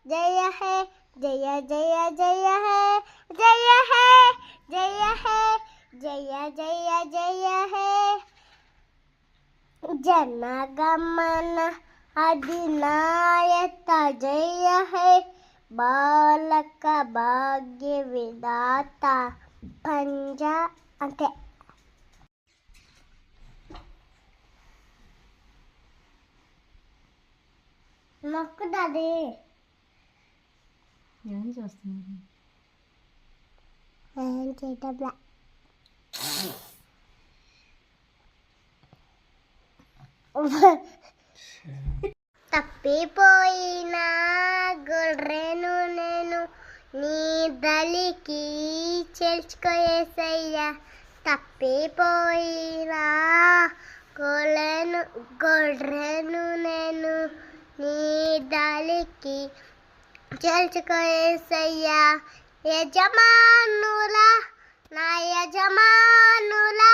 జయ హే జయ జయ జయ హే జయ హే జయ హే జయ జయ జయ హే జనగమన అధినాయక జయ హే బాలక భాగ్య విధాత పంజ అంతే. మొక్కుతుంది ఏం చేస్తున్నారు? ఏం చేయటంలా. తప్పిపోయిన గొర్రెను నేను నీ దళికి చేర్చుకోయేసయ్యా. తప్పిపోయిన గొర్రెను నేను నీ దళికి చేర్చుకోయేసయ్యా. యజమానులా నా యజమానులా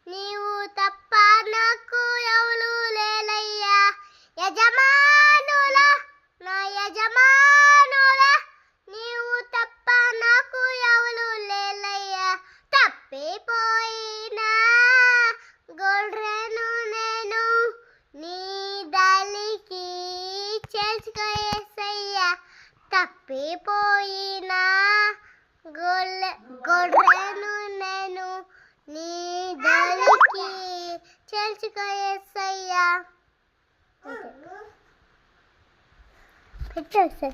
నీవు తప్ప నాకు ఎవరు లేలయ్యా. యజమానులా నా యజమానులా నీవు తప్ప నాకు ఎవరు లేలయ్యా. తప్పిపోయిన గొర్రెను నేను నీ దళికి చేర్చుకోయేసయ్యా. తప్పిపోయిన గొర్రెను నేను నీ దళికి చేర్చుకోయేసయ్యా. పెట్టేసా.